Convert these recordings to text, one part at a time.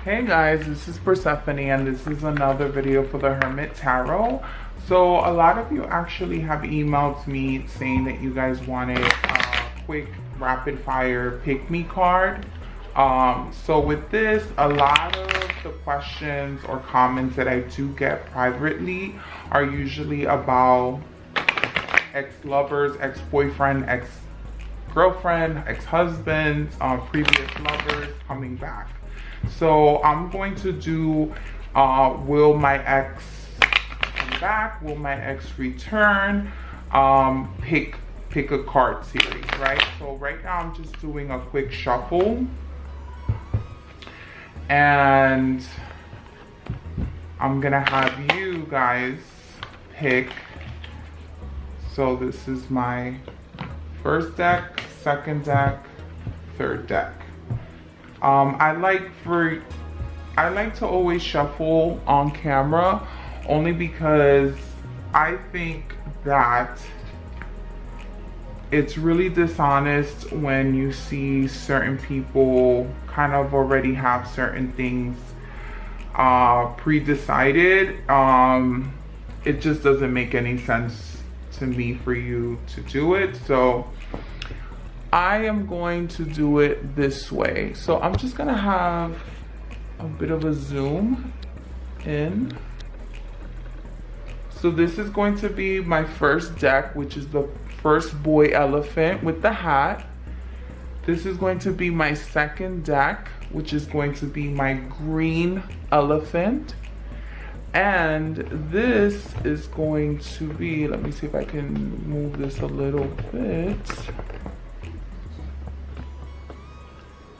Hey guys, this is Persephone and this is another video for the Hermit Tarot. So a lot of you actually have emailed me saying that you guys wanted a quick rapid fire pick me card. So with this, a lot of the questions or comments that I do get privately are usually about ex-lovers, ex-boyfriend, ex-girlfriend, ex-husbands, previous lovers coming back. So I'm going to do will my ex come back, will my ex return, pick a card series, right? So right now I'm just doing a quick shuffle and I'm gonna have you guys pick. So this is my first deck, second deck, third deck. I like to always shuffle on camera only because I think that it's really dishonest when you see certain people kind of already have certain things pre-decided. It just doesn't make any sense to me for you to do it. So I am going to do it this way. So I'm just gonna have a bit of a zoom in. So this is going to be my first deck, which is the first boy elephant with the hat. This is going to be my second deck, which is going to be my green elephant. And this is going to be, let me see if I can move this a little bit.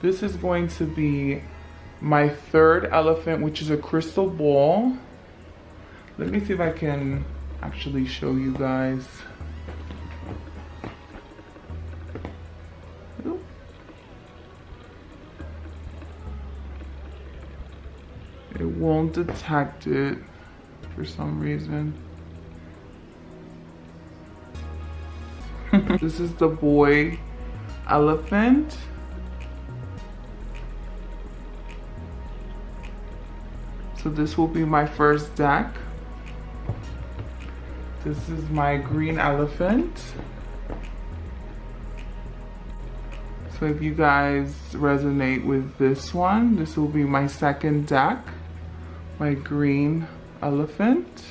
This is going to be my third elephant, which is a crystal ball. Let me see if I can actually show you guys. Ooh. It won't detect it for some reason. This is the boy elephant. So this will be my first deck. This is my green elephant. So if you guys resonate with this one, this will be my second deck, my green elephant.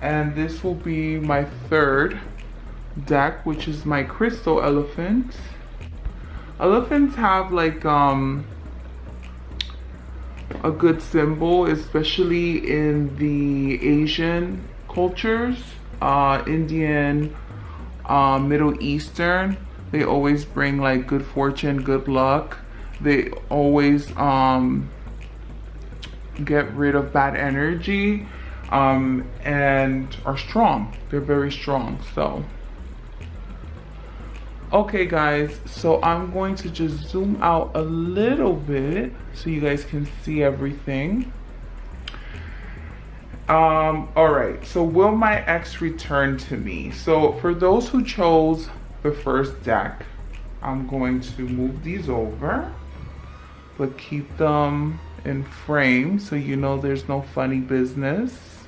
And this will be my third deck, which is my crystal elephant. Elephants have like a good symbol, especially in the Asian cultures, Indian, Middle Eastern. They always bring like good fortune, good luck. They always get rid of bad energy and are strong. They're very strong. So okay guys, so I'm going to just zoom out a little bit so you guys can see everything. All right, so will my ex return to me? So for those who chose the first deck, I'm going to move these over, but keep them in frame so you know there's no funny business.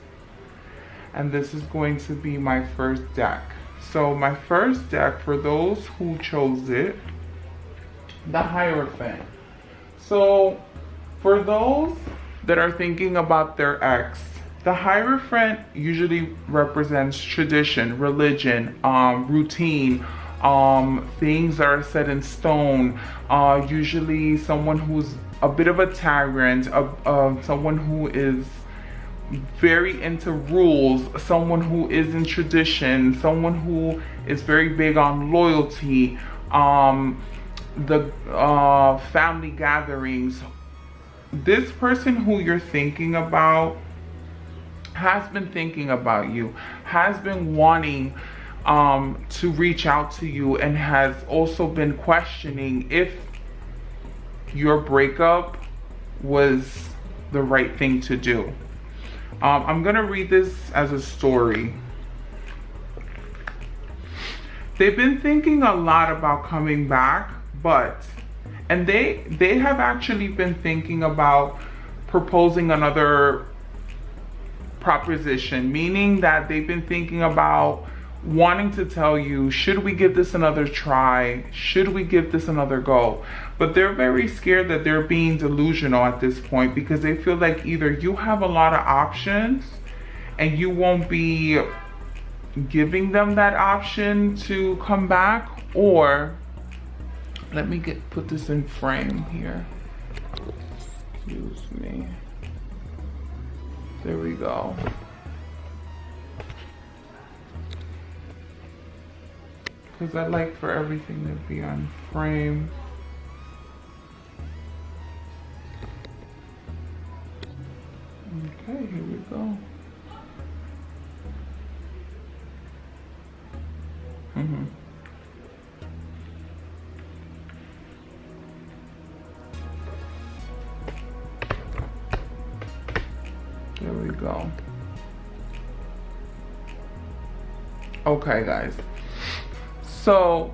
And this is going to be my first deck. So my first deck, for those who chose it, the Hierophant. So for those that are thinking about their ex, the Hierophant usually represents tradition, religion, routine, things that are set in stone, usually someone who's a bit of a tyrant, someone who is very into rules, someone who is in tradition, someone who is very big on loyalty, the family gatherings. This person who you're thinking about has been thinking about you, has been wanting to reach out to you, and has also been questioning if your breakup was the right thing to do. I'm gonna read this as a story. They've been thinking a lot about coming back, but And they have actually been thinking about proposing another proposition, meaning that they've been thinking about wanting to tell you, should we give this another try? Should we give this another go? But they're very scared that they're being delusional at this point, because they feel like either you have a lot of options and you won't be giving them that option to come back, or let me put this in frame here. Excuse me. There we go. Because I like for everything to be on frame. Okay, here we go. There we go. Okay, guys. So,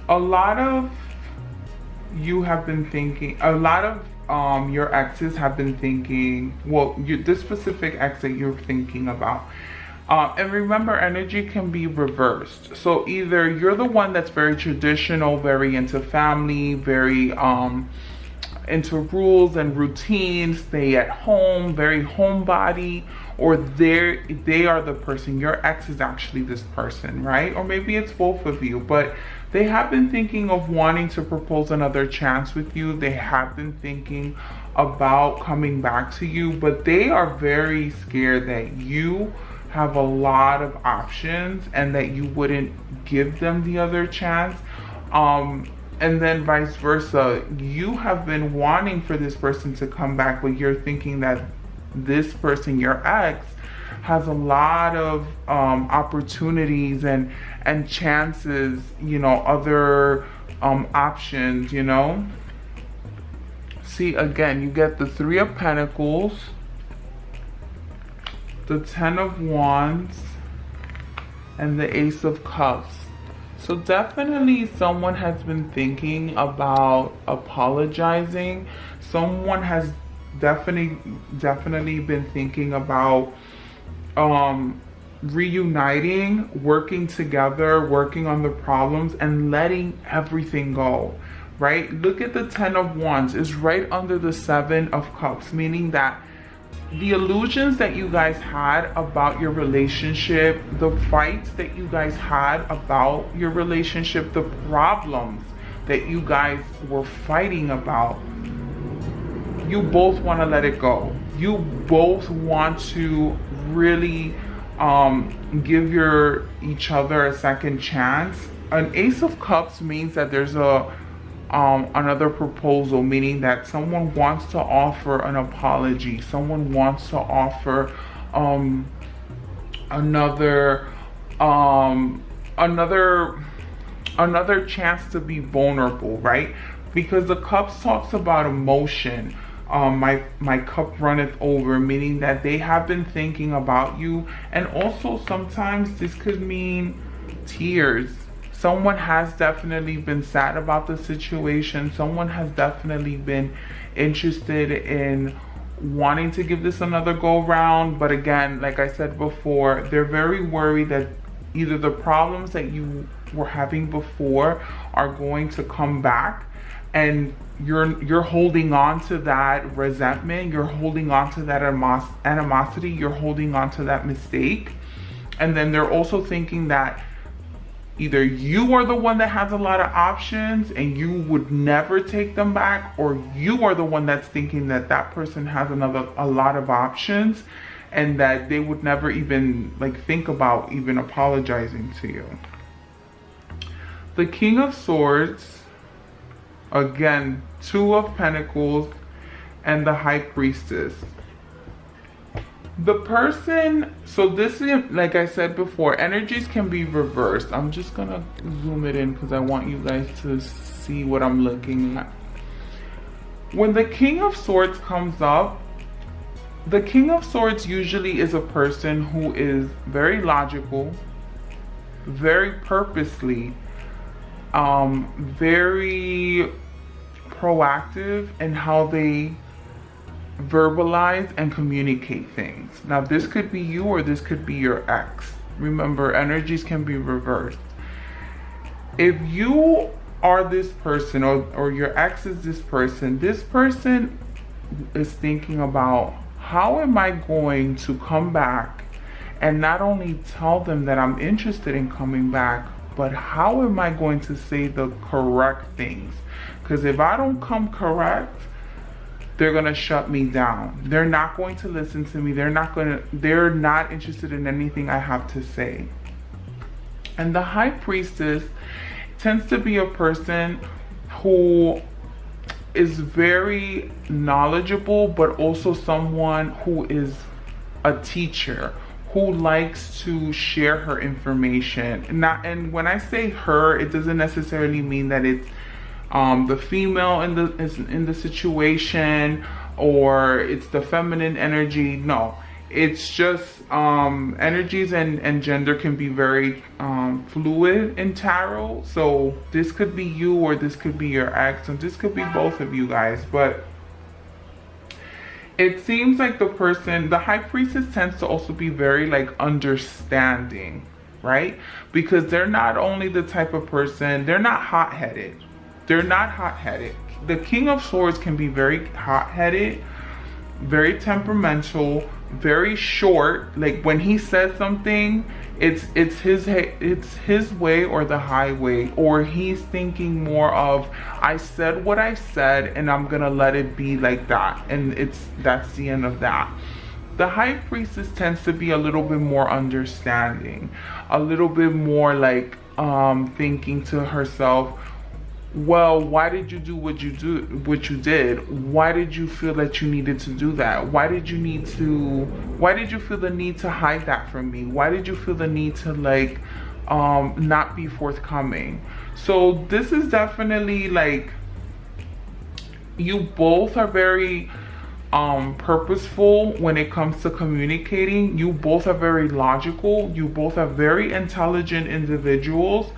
a lot of you have been thinking, a lot of your exes have been thinking, well, this specific ex that you're thinking about. And remember, energy can be reversed. So either you're the one that's very traditional, very into family, very into rules and routines, stay at home, very homebody, or they are the person, your ex is actually this person, right? Or maybe it's both of you, but they have been thinking of wanting to propose another chance with you. They have been thinking about coming back to you, but they are very scared that you have a lot of options and that you wouldn't give them the other chance. And then vice versa, you have been wanting for this person to come back, but you're thinking that this person, your ex, has a lot of opportunities and chances, you know, other options, you know. See, again, you get the Three of Pentacles, the Ten of Wands, and the Ace of Cups. So definitely someone has been thinking about apologizing. Someone has definitely been thinking about reuniting, working together, working on the problems, and letting everything go, right? Look at the Ten of Wands. It's right under the Seven of Cups, meaning that the illusions that you guys had about your relationship, the fights that you guys had about your relationship, the problems that you guys were fighting about, you both want to let it go. You both want to really give each other a second chance. An Ace of Cups means that there's another proposal, meaning that someone wants to offer an apology, someone wants to offer another chance to be vulnerable, right? Because the Cups talks about emotion. My cup runneth over, meaning that they have been thinking about you, and also sometimes this could mean tears. Someone has definitely been sad about the situation. Someone has definitely been interested in wanting to give this another go round. But again, like I said before, they're very worried that either the problems that you were having before are going to come back, and you're holding on to that resentment, you're holding on to that animosity, you're holding on to that mistake. And then they're also thinking that either you are the one that has a lot of options and you would never take them back, or you are the one that's thinking that that person has a lot of options and that they would never even think about even apologizing to you. The King of Swords, again, Two of Pentacles, and the High Priestess. The person, so this is, like I said before, energies can be reversed. I'm just gonna zoom it in because I want you guys to see what I'm looking at. When the King of Swords comes up, the King of Swords usually is a person who is very logical, very purposely very proactive in how they verbalize and communicate things. Now, this could be you or this could be your ex. Remember, energies can be reversed. If you are this person or your ex is this person is thinking about, how am I going to come back and not only tell them that I'm interested in coming back, but how am I going to say the correct things? Because if I don't come correct, they're gonna shut me down. They're not going to listen to me. They're not interested in anything I have to say. And the High Priestess tends to be a person who is very knowledgeable, but also someone who is a teacher, who likes to share her information. And when I say her, it doesn't necessarily mean that it's the female in the situation, or it's the feminine energy. No, it's just energies and gender can be very fluid in tarot. So this could be you or this could be your ex, and this could be both of you guys. But it seems like the High Priestess tends to also be very like understanding, right? Because they're not only the type of person, they're not hot-headed. They're not hot-headed. The King of Swords can be very hot-headed, very temperamental, very short. Like when he says something, it's his way or the highway, or he's thinking more of, I said what I said and I'm gonna let it be like that, and that's the end of that. The High Priestess tends to be a little bit more understanding, a little bit more like thinking to herself, well, why did you do what you did? Why did you feel that you needed to do that? Why did you feel the need to hide that from me? Why did you feel the need to like not be forthcoming? So this is definitely like, you both are very purposeful when it comes to communicating. You both are very logical. You both are very intelligent individuals.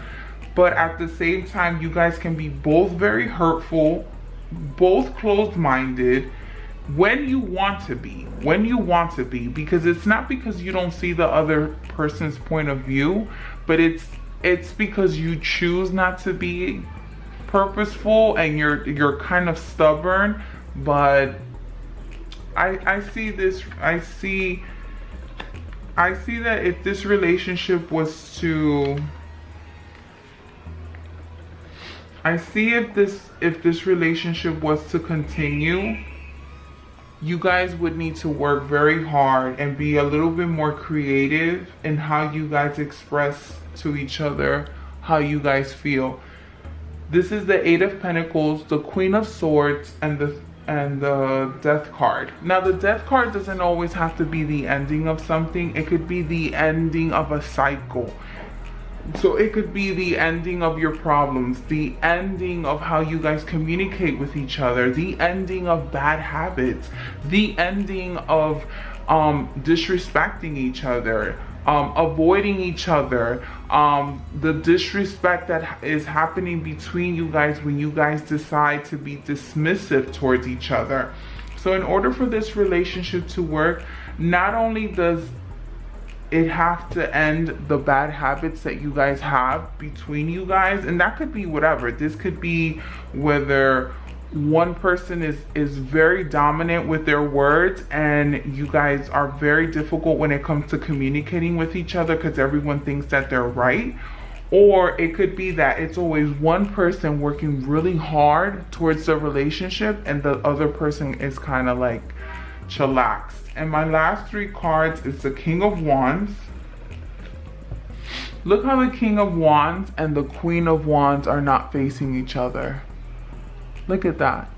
But at the same time, you guys can be both very hurtful, both closed-minded, when you want to be, because it's not because you don't see the other person's point of view, but it's because you choose not to be purposeful and you're kind of stubborn. But I see that if this relationship was to, if this relationship was to continue, you guys would need to work very hard and be a little bit more creative in how you guys express to each other how you guys feel. This is the Eight of Pentacles, the Queen of Swords, and the Death card. Now the Death card doesn't always have to be the ending of something. It could be the ending of a cycle. So it could be the ending of your problems, the ending of how you guys communicate with each other, the ending of bad habits, the ending of disrespecting each other, avoiding each other, the disrespect that is happening between you guys when you guys decide to be dismissive towards each other. So in order for this relationship to work, not only does it have to end the bad habits that you guys have between you guys, and that could be whatever. This could be whether one person is very dominant with their words and you guys are very difficult when it comes to communicating with each other because everyone thinks that they're right. Or it could be that it's always one person working really hard towards the relationship and the other person is kind of like chillaxed. And my last three cards is the King of Wands. Look how the King of Wands and the Queen of Wands are not facing each other. Look at that.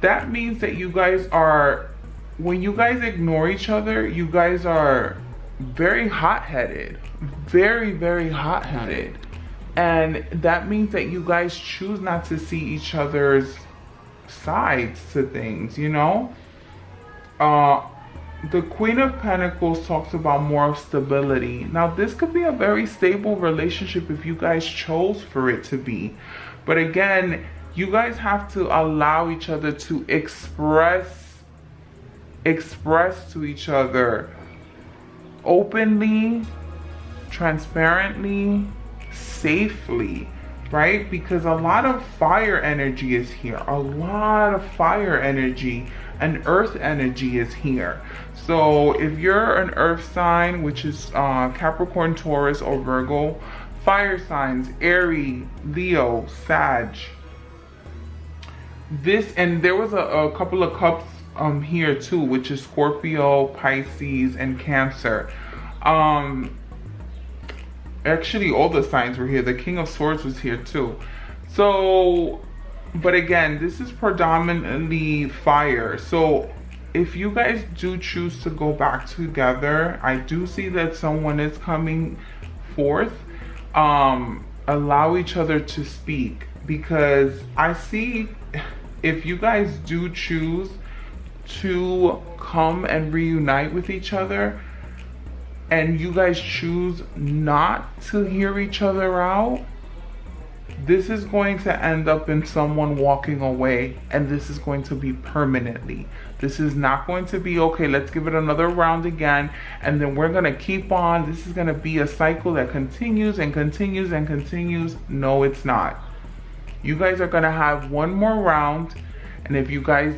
That means that you guys are, when you guys ignore each other, you guys are very hot-headed. Very, very hot-headed. And that means that you guys choose not to see each other's sides to things, you know? the Queen of Pentacles talks about more of stability. Now, this could be a very stable relationship if you guys chose for it to be. But again, you guys have to allow each other to express to each other openly, transparently, safely, right? Because a lot of fire energy is here. A lot of fire energy and earth energy is here. So if you're an earth sign, which is Capricorn, Taurus, or Virgo, fire signs, Aries, Leo, Sag. This, and there was a couple of cups here too, which is Scorpio, Pisces, and Cancer. Actually, all the signs were here. The King of Swords was here too. So, but again, this is predominantly fire. So if you guys do choose to go back together, I do see that someone is coming forth. Allow each other to speak, because I see if you guys do choose to come and reunite with each other, and you guys choose not to hear each other out, this is going to end up in someone walking away, and this is going to be permanently. This is not going to be, okay, let's give it another round again, and then we're going to keep on. This is going to be a cycle that continues and continues and continues. No, it's not. You guys are going to have one more round, and if you guys,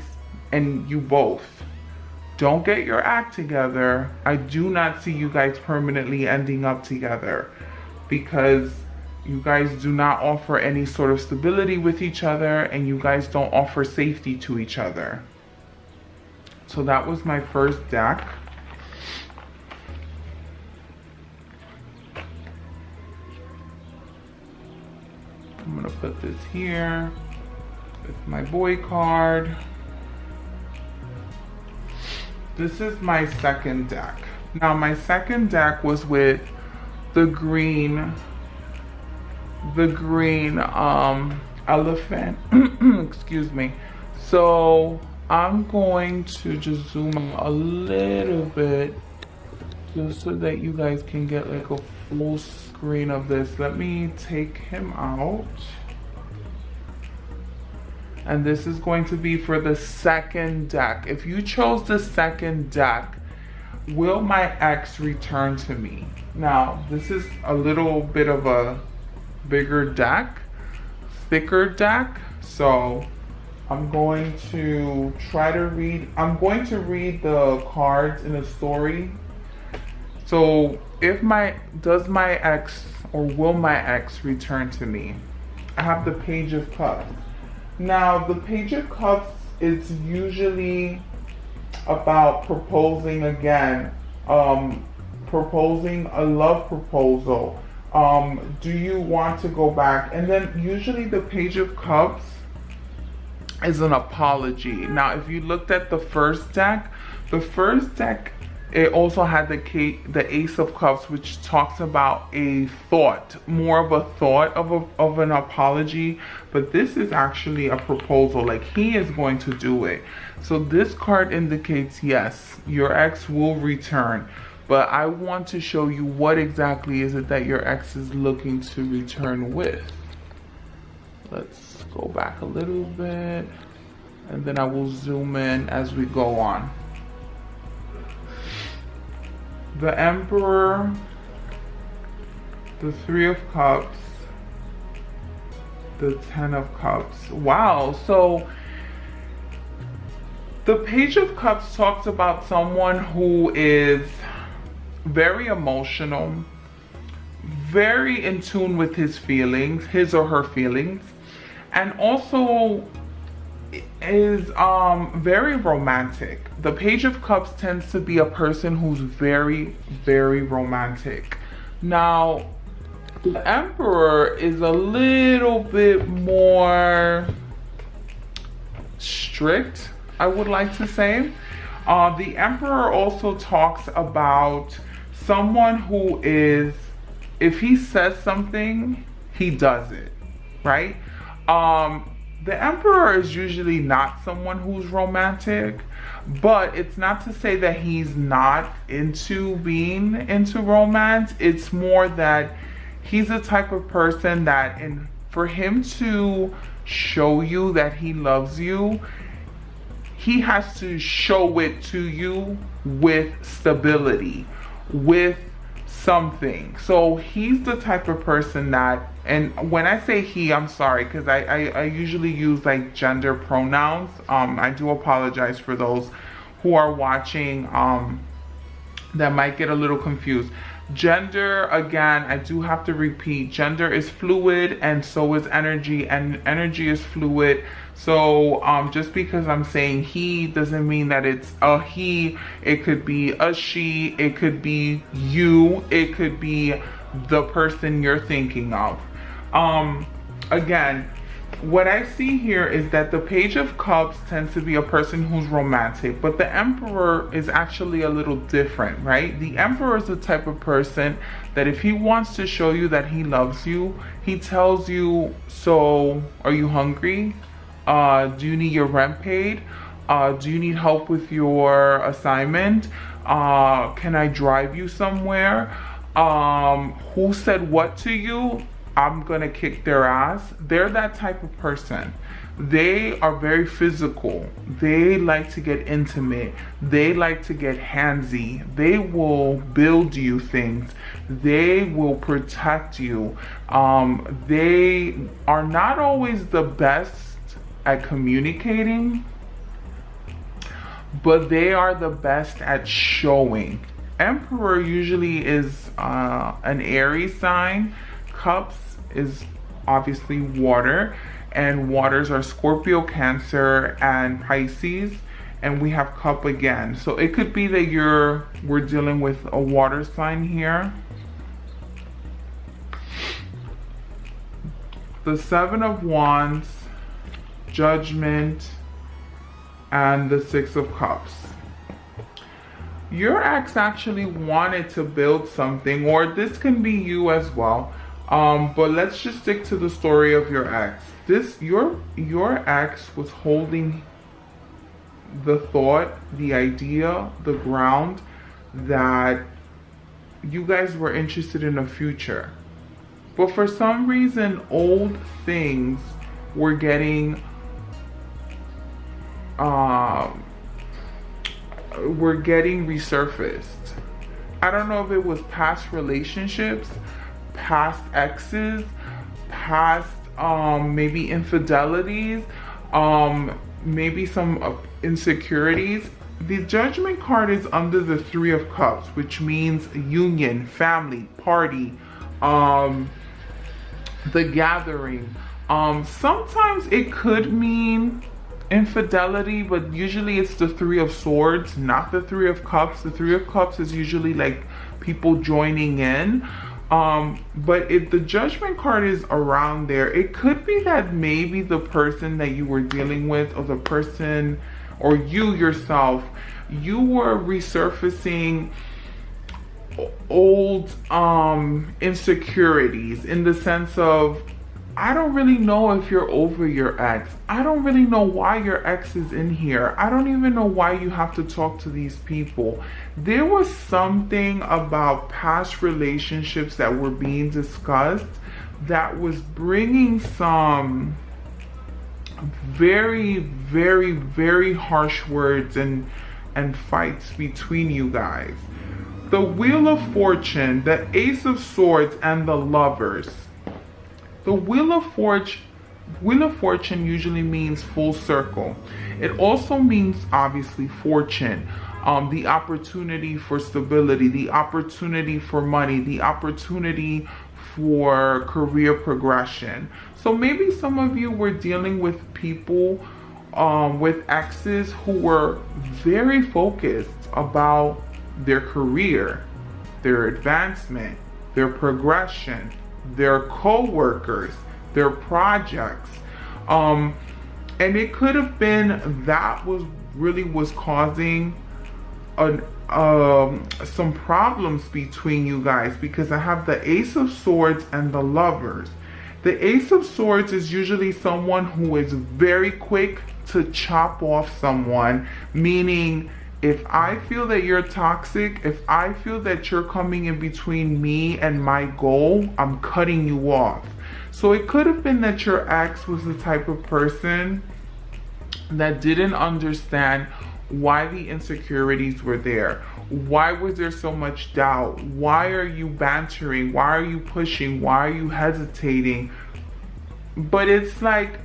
and you both, don't get your act together, I do not see you guys permanently ending up together, because you guys do not offer any sort of stability with each other, and you guys don't offer safety to each other. So that was my first deck. I'm gonna put this here with my boy card. This is my second deck. Now, my second deck was with the green elephant. Excuse me. So I'm going to just zoom out a little bit just so that you guys can get like a full screen of this. Let me take him out. And this is going to be for the second deck. If you chose the second deck, will my ex return to me? Now, this is a little bit of a bigger deck, thicker deck. So I'm going to try to read, I'm going to read the cards in a story. So does my ex, or will my ex return to me? I have the Page of Cups. Now, the Page of Cups is usually about proposing again, proposing a love proposal. Do you want to go back? And then usually the Page of Cups is an apology. Now, if you looked at the first deck, it also had the Ace of Cups, which talks about a thought, more of a thought of an apology. But this is actually a proposal, like he is going to do it. So this card indicates, yes, your ex will return. But I want to show you what exactly is it that your ex is looking to return with. Let's go back a little bit, and then I will zoom in as we go on. The Emperor, the Three of Cups, the Ten of Cups. Wow, so the Page of Cups talks about someone who is very emotional, very in tune with his feelings, his or her feelings, and also is very romantic. The Page of Cups tends to be a person who's very, very romantic. Now, the Emperor is a little bit more strict, I would like to say. The Emperor also talks about someone who is, if he says something, he does it, right? the Emperor is usually not someone who's romantic, but it's not to say that he's not into being into romance. It's more that he's the type of person that, for him to show you that he loves you, he has to show it to you with stability, with something. So he's the type of person that, and when I say he, I'm sorry, because I usually use like gender pronouns. I do apologize for those who are watching that might get a little confused. Gender, again, I do have to repeat, gender is fluid and so is energy, and energy is fluid. So just because I'm saying he doesn't mean that it's a he. It could be a she, it could be you, it could be the person you're thinking of. Again, what I see here is that the Page of Cups tends to be a person who's romantic, but the Emperor is actually a little different, right? The Emperor is the type of person that if he wants to show you that he loves you, he tells you, so are you hungry? Do you need your rent paid? Do you need help with your assignment? Can I drive you somewhere? Who said what to you? I'm gonna kick their ass. They're that type of person. They are very physical. They like to get intimate. They like to get handsy. They will build you things. They will protect you. They are not always the best at communicating, but they are the best at showing. Emperor usually is an Aries sign. Cups is obviously water, and waters are Scorpio, Cancer, and Pisces, and we have cup again. So it could be that we're dealing with a water sign here. The Seven of Wands, Judgment, and the Six of Cups. Your ex actually wanted to build something, or this can be you as well. But let's just stick to the story of your ex. Your ex was holding the thought, the idea, the ground that you guys were interested in a future. But for some reason, old things were getting resurfaced. I don't know if it was past relationships, past exes, past maybe infidelities, maybe some insecurities. The Judgment card is under the Three of Cups, which means union, family, party, the gathering. Sometimes it could mean infidelity, but usually it's the Three of Swords, not the Three of Cups. The Three of Cups is usually like people joining in. But if the Judgment card is around there, it could be that maybe the person that you were dealing with, or the person, or you yourself, you were resurfacing old insecurities, in the sense of, I don't really know if you're over your ex. I don't really know why your ex is in here. I don't even know why you have to talk to these people. There was something about past relationships that were being discussed that was bringing some very, very, very harsh words and fights between you guys. The Wheel of Fortune, the Ace of Swords, and the Lovers. The Wheel of Fortune usually means full circle. It also means obviously fortune, the opportunity for stability, the opportunity for money, the opportunity for career progression. So maybe some of you were dealing with people, with exes who were very focused about their career, their advancement, their progression, their co-workers, their projects, and it could have been that was causing some problems between you guys, because I have the Ace of Swords and the Lovers, The Ace of Swords is usually someone who is very quick to chop off someone, meaning if I feel that you're toxic, if I feel that you're coming in between me and my goal, I'm cutting you off. So it could have been that your ex was the type of person that didn't understand why the insecurities were there. Why was there so much doubt? Why are you bantering? Why are you pushing? Why are you hesitating? But it's like,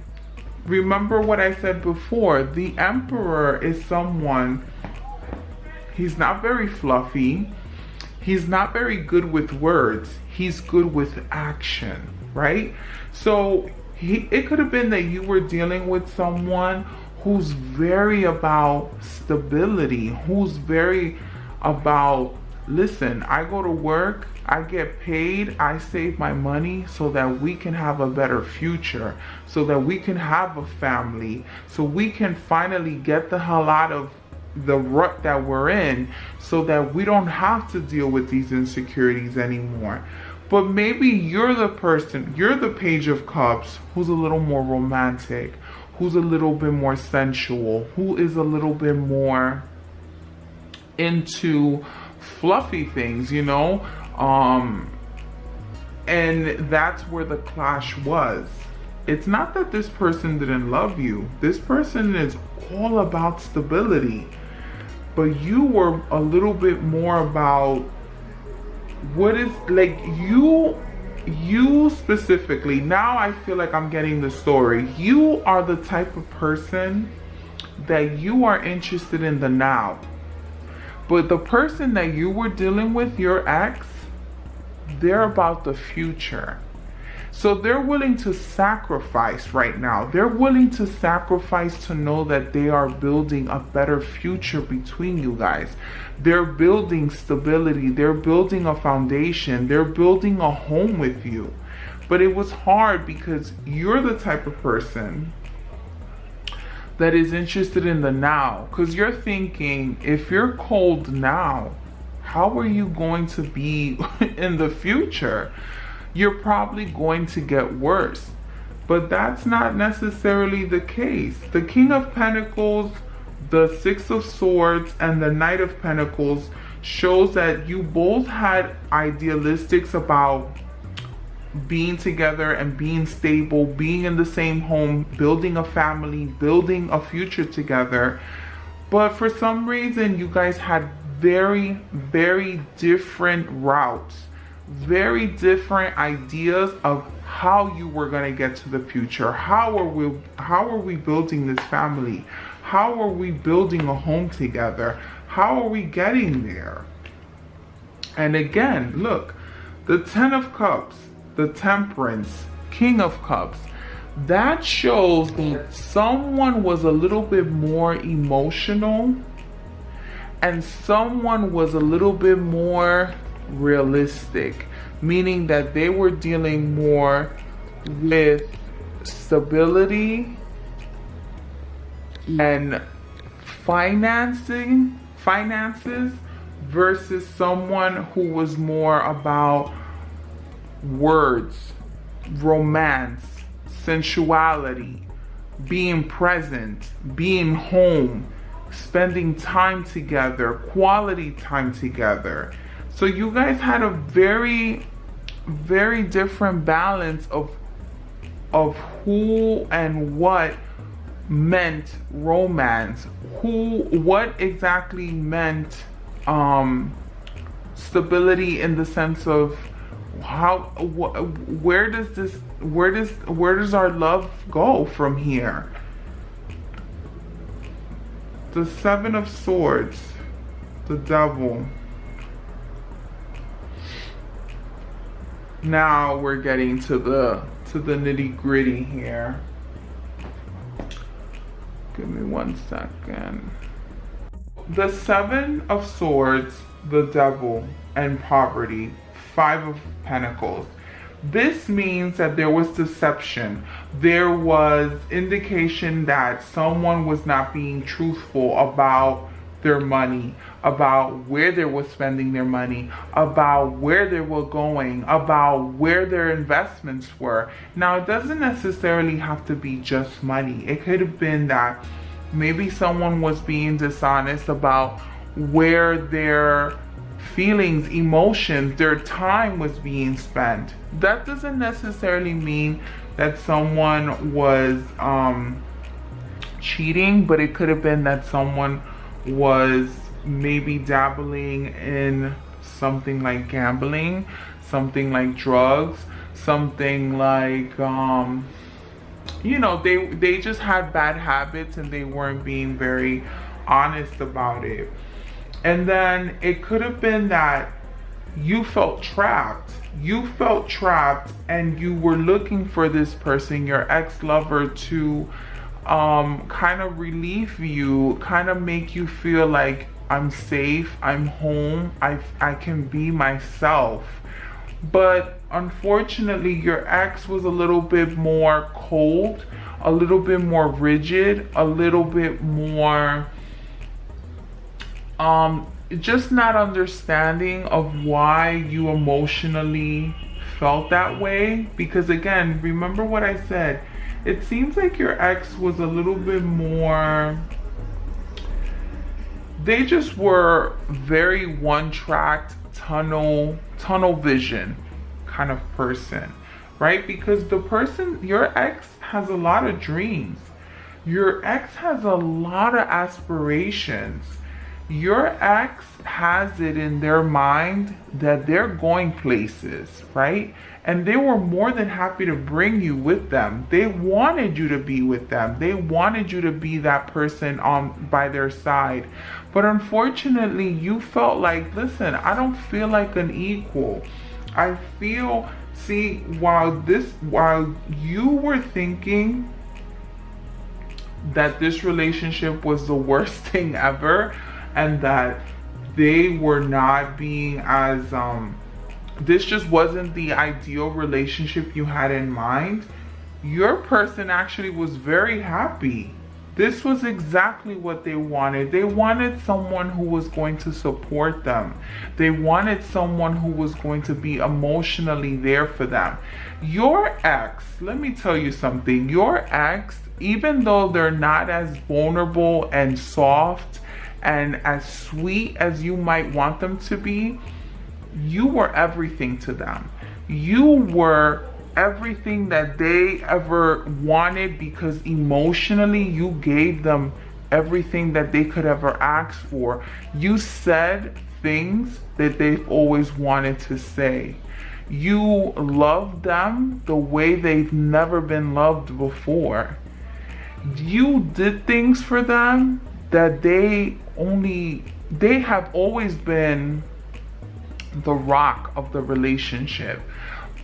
remember what I said before, the Emperor is someone, he's not very fluffy, he's not very good with words, he's good with action, right? So it could have been that you were dealing with someone who's very about stability, who's very about, listen, I go to work, I get paid, I save my money so that we can have a better future, so that we can have a family, so we can finally get the hell out of the rut that we're in, so that we don't have to deal with these insecurities anymore. But maybe you're the person, you're the Page of Cups who's a little more romantic, who's a little bit more sensual, who is a little bit more into fluffy things, you know? And that's where the clash was. It's not that this person didn't love you. This person is all about stability. But you were a little bit more about what is, like, you specifically, now I feel like I'm getting the story. You are the type of person that you are interested in the now. But the person that you were dealing with, your ex, they're about the future. So they're willing to sacrifice right now. They're willing to sacrifice to know that they are building a better future between you guys. They're building stability. They're building a foundation. They're building a home with you. But it was hard because you're the type of person that is interested in the now. Because you're thinking, if you're cold now, how are you going to be in the future? You're probably going to get worse. But that's not necessarily the case. The King of Pentacles, the Six of Swords, and the Knight of Pentacles shows that you both had idealistics about being together and being stable, being in the same home, building a family, building a future together. But for some reason, you guys had very, very different routes, very different ideas of how you were going to get to the future. How are we building this family? How are we building a home together? How are we getting there? And again, look, the Ten of Cups, the Temperance, King of Cups, that shows that someone was a little bit more emotional and someone was a little bit more realistic, meaning that they were dealing more with stability and finances versus someone who was more about words, romance, sensuality, being present, being home, spending time together, quality time together. So you guys had a very, very different balance of who and what meant romance, what exactly meant stability in the sense of where does our love go from here? The Seven of Swords, the Devil. Now we're getting to the nitty-gritty here. Give me 1 second. The Seven of Swords, the Devil, and poverty. Five of Pentacles. This means that there was deception. There was indication that someone was not being truthful about their money, about where they were spending their money, about where they were going, about where their investments were. Now, it doesn't necessarily have to be just money. It could have been that maybe someone was being dishonest about where their feelings, emotions, their time was being spent. That doesn't necessarily mean that someone was cheating, but it could have been that someone was maybe dabbling in something like gambling, something like drugs, something like they just had bad habits and they weren't being very honest about it. And then it could have been that you felt trapped. You felt trapped and you were looking for this person, your ex-lover, to kind of relieve you, kind of make you feel like I'm safe, I'm home, I can be myself. But unfortunately, your ex was a little bit more cold, a little bit more rigid, a little bit more just not understanding of why you emotionally felt that way. Because again, remember what I said, it seems like your ex was a little bit more, they just were very one-track, tunnel vision kind of person, right? Because the person, your ex, has a lot of dreams. Your ex has a lot of aspirations. Your ex has it in their mind that they're going places, right? And they were more than happy to bring you with them. They wanted you to be with them. They wanted you to be that person by their side. But unfortunately, you felt like, listen, I don't feel like an equal. I feel, see, while you were thinking that this relationship was the worst thing ever, and that they were not being as, this just wasn't the ideal relationship you had in mind, your person actually was very happy. This was exactly what they wanted. They wanted someone who was going to support them. They wanted someone who was going to be emotionally there for them. Your ex, let me tell you something, your ex, even though they're not as vulnerable and soft and as sweet as you might want them to be, you were everything to them. You were everything that they ever wanted, because emotionally you gave them everything that they could ever ask for. You said things that they've always wanted to say. You loved them the way they've never been loved before. You did things for them that they have always been the rock of the relationship.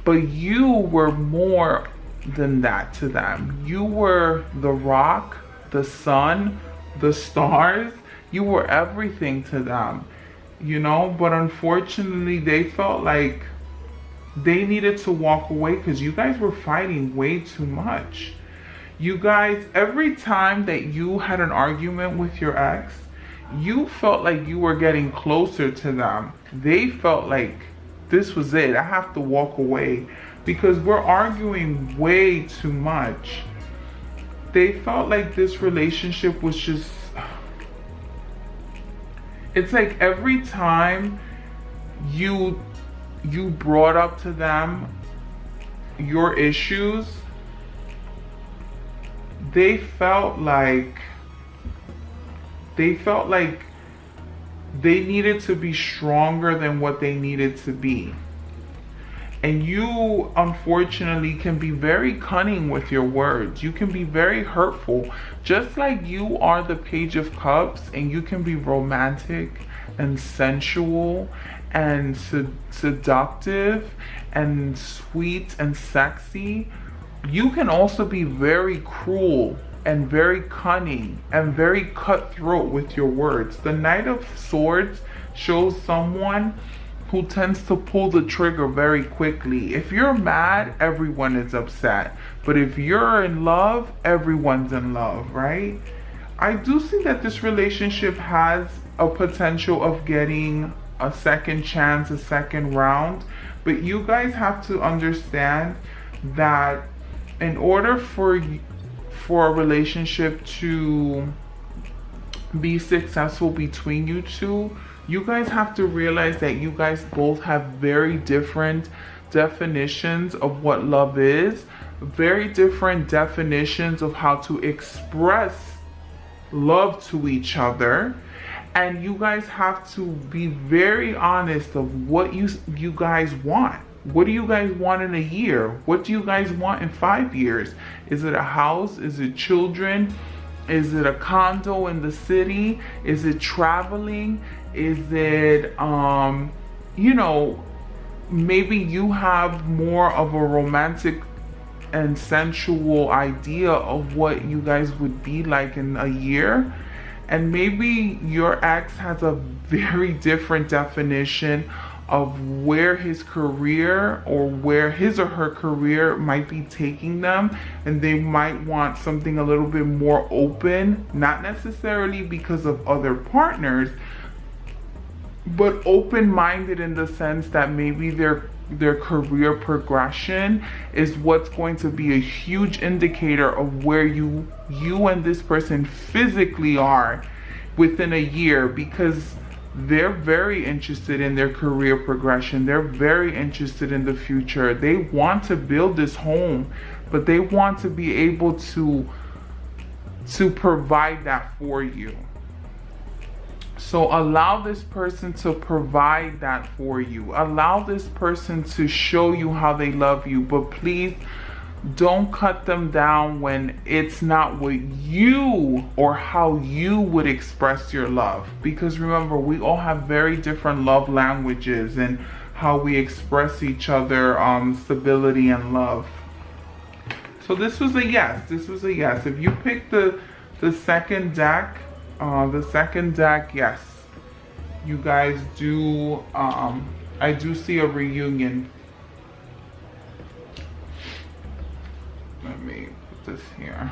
But you were more than that to them. You were the rock, the sun, the stars. You were everything to them, but unfortunately they felt like they needed to walk away because you guys were fighting way too much. You guys, every time that you had an argument with your ex, you felt like you were getting closer to them. They felt like this was it. I have to walk away because we're arguing way too much. They felt like this relationship was just, it's like every time you brought up to them your issues, they felt like they needed to be stronger than what they needed to be. And you, unfortunately, can be very cunning with your words. You can be very hurtful. Just like you are the Page of Cups, and you can be romantic and sensual and seductive and sweet and sexy, you can also be very cruel and very cunning and very cutthroat with your words. The Knight of Swords shows someone who tends to pull the trigger very quickly. If you're mad, everyone is upset. But if you're in love, everyone's in love, right? I do see that this relationship has a potential of getting a second chance, a second round. But you guys have to understand that in order for a relationship to be successful between you two, you guys have to realize that you guys both have very different definitions of what love is, very different definitions of how to express love to each other. And you guys have to be very honest of what you guys want. What do you guys want in a year? What do you guys want in 5 years? Is it a house? Is it children? Is it a condo in the city? Is it traveling? Is it, you know, maybe you have more of a romantic and sensual idea of what you guys would be like in a year. And maybe your ex has a very different definition of where his career or where his or her career might be taking them, and they might want something a little bit more open, not necessarily because of other partners, but open-minded in the sense that maybe their career progression is what's going to be a huge indicator of where you and this person physically are within a year, because they're very interested in their career progression. They're very interested in the future. They want to build this home, but they want to be able to provide that for you. So allow this person to provide that for you. Allow this person to show you how they love you, but please don't cut them down when it's not what you or how you would express your love. Because remember, we all have very different love languages and how we express each other stability and love. So this was a yes. This was a yes. If you pick the second deck, yes, you guys do, I do see a reunion. Let me put this here.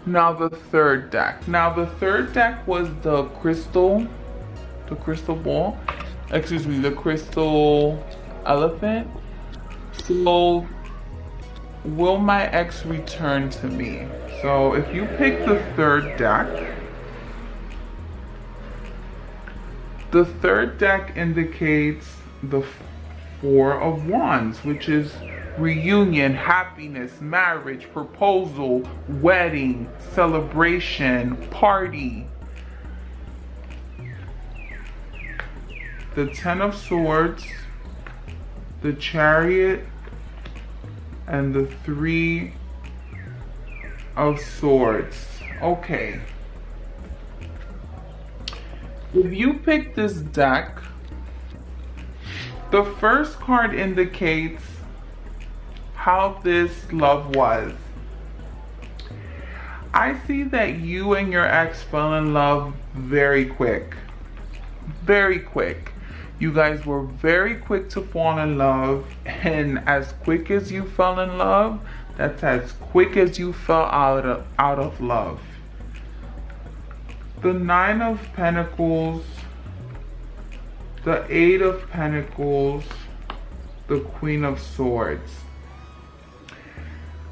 Now the third deck. Now the third deck was the crystal ball. Excuse me, the crystal elephant. So, will my ex return to me? So if you pick the third deck, the third deck indicates the Four of Wands, which is reunion, happiness, marriage, proposal, wedding, celebration, party. The Ten of Swords, the Chariot, and the Three of Swords. Okay. If you pick this deck, the first card indicates how this love was. I see that you and your ex fell in love very quick. Very quick. You guys were very quick to fall in love, and as quick as you fell in love, that's as quick as you fell out of love. The Nine of Pentacles, the Eight of Pentacles, the Queen of Swords.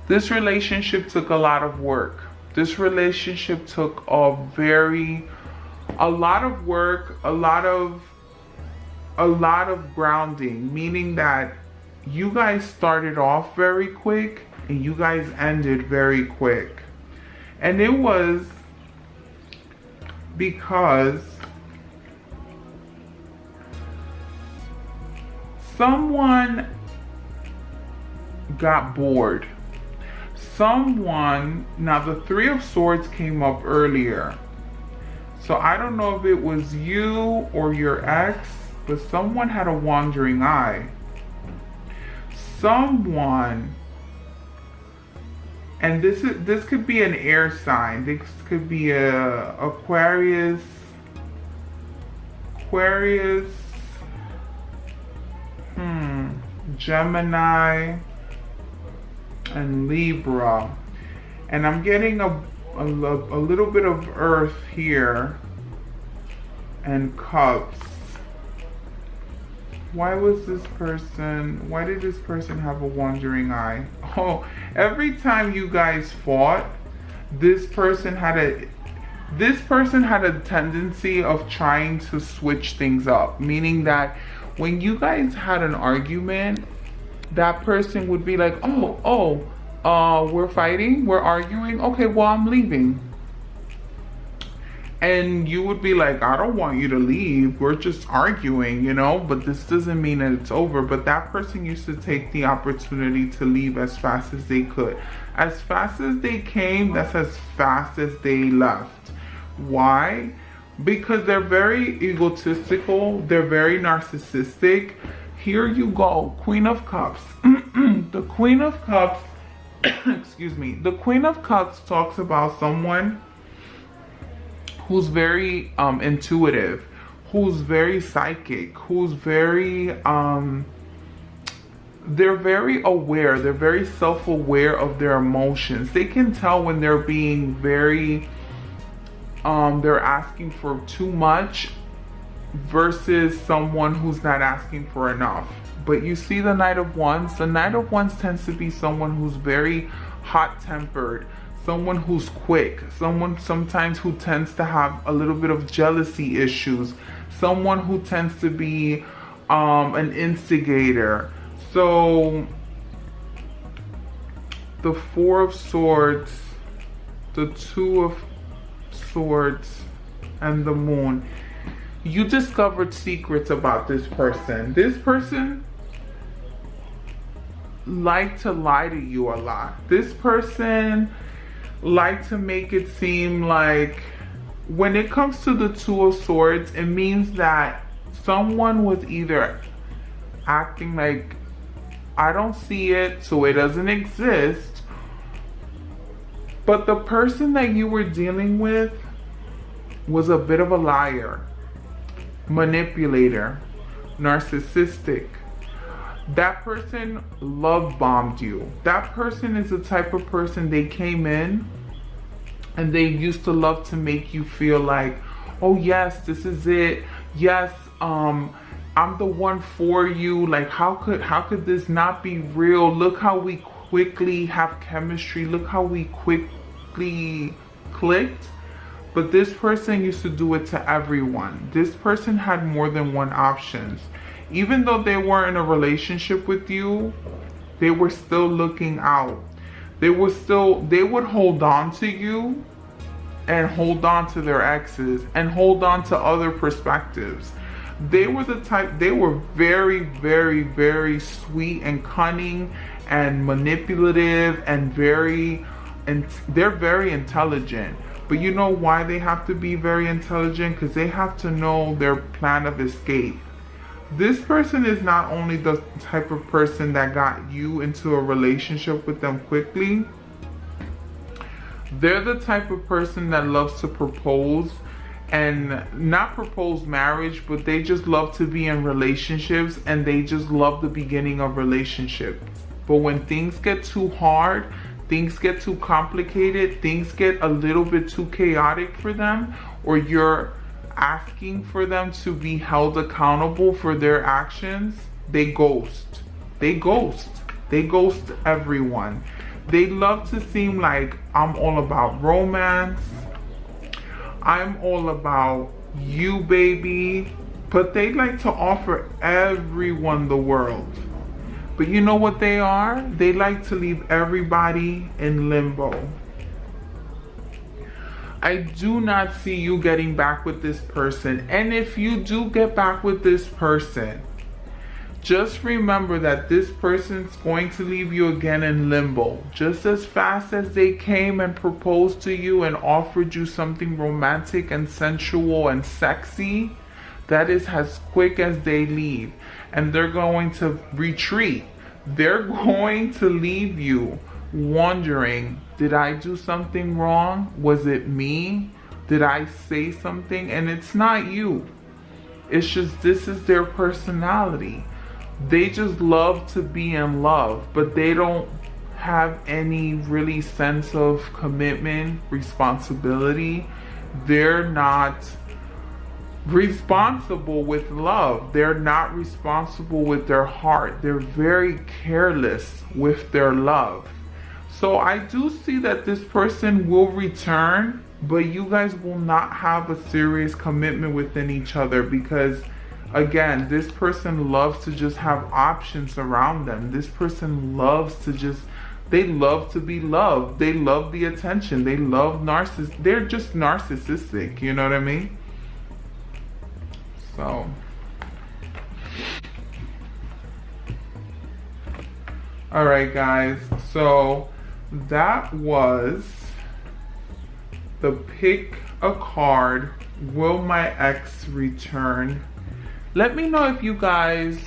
This relationship took a lot of work. This relationship took a lot of work, a lot of grounding, meaning that you guys started off very quick and you guys ended very quick. And it was because someone got bored. Now the Three of Swords came up earlier. So I don't know if it was you or your ex, but someone had a wandering eye. Someone, and this could be an air sign. This could be a Aquarius, Gemini, and Libra. And I'm getting a a little bit of earth here and cups. Why did this person have a wandering eye? Oh, every time you guys fought, this person had a tendency of trying to switch things up, meaning that when you guys had an argument, that person would be like, we're fighting, we're arguing, okay, well, I'm leaving. And you would be like, I don't want you to leave, we're just arguing, but this doesn't mean that it's over. But that person used to take the opportunity to leave as fast as they could. As fast as they came, that's as fast as they left. Why? Because they're very egotistical, they're very narcissistic. Here you go, Queen of Cups. The Queen of Cups, excuse me, the Queen of Cups talks about someone who's very intuitive, who's very psychic, who's very, they're very aware, they're very self-aware of their emotions. They can tell when they're being very, they're asking for too much versus someone who's not asking for enough. But you see the Knight of Wands? The Knight of Wands tends to be someone who's very hot-tempered, someone who's quick, someone sometimes who tends to have a little bit of jealousy issues, someone who tends to be an instigator. So the Four of Swords, the Two of Swords, and the Moon. You discovered secrets about this person. This person liked to lie to you a lot. This person liked to make it seem like, when it comes to the Two of Swords, it means that someone was either acting like, I don't see it, so it doesn't exist. But the person that you were dealing with was a bit of a liar, manipulator, narcissistic. That person love bombed you. That person is the type of person, they came in and they used to love to make you feel like, oh yes, this is it. Yes, I'm the one for you. Like, how could this not be real? Look how we quickly have chemistry. Look how we quickly clicked. But this person used to do it to everyone. This person had more than one options. Even though they weren't in a relationship with you, they were still looking out. They would hold on to you and hold on to their exes and hold on to other perspectives. They were the type, they were very, very, very sweet and cunning and manipulative and they're very intelligent. But you know why they have to be very intelligent? Because they have to know their plan of escape. This person is not only the type of person that got you into a relationship with them quickly, they're the type of person that loves to propose, and not propose marriage, but they just love to be in relationships, and they just love the beginning of relationships. But when things get too hard, things get too complicated, things get a little bit too chaotic for them, or you're asking for them to be held accountable for their actions, they ghost. They ghost everyone. They love to seem like, I'm all about romance, I'm all about you, baby, but they like to offer everyone the world. But you know what they are? They like to leave everybody in limbo. I do not see you getting back with this person. And if you do get back with this person, just remember that this person's going to leave you again in limbo. Just as fast as they came and proposed to you and offered you something romantic and sensual and sexy, that is as quick as they leave. And they're going to retreat. They're going to leave you wondering, did I do something wrong? Was it me? Did I say something? And it's not you. It's just, this is their personality. They just love to be in love, but they don't have any really sense of commitment, responsibility. They're not responsible with love. They're not responsible with their heart. They're very careless with their love. So I do see that this person will return, but you guys will not have a serious commitment within each other because, again, this person loves to just have options around them. This person loves to just, they love to be loved. They love the attention. They love narcissists. They're just narcissistic, you know what I mean? So, all right, guys. So that was the pick a card. Will my ex return? Let me know if you guys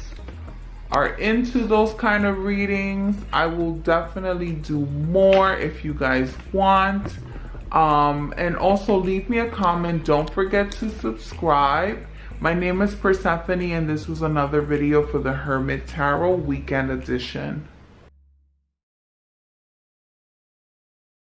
are into those kind of readings. I will definitely do more if you guys want. And also leave me a comment. Don't forget to subscribe. My name is Persephone, and this was another video for the Hermit Tarot Weekend Edition.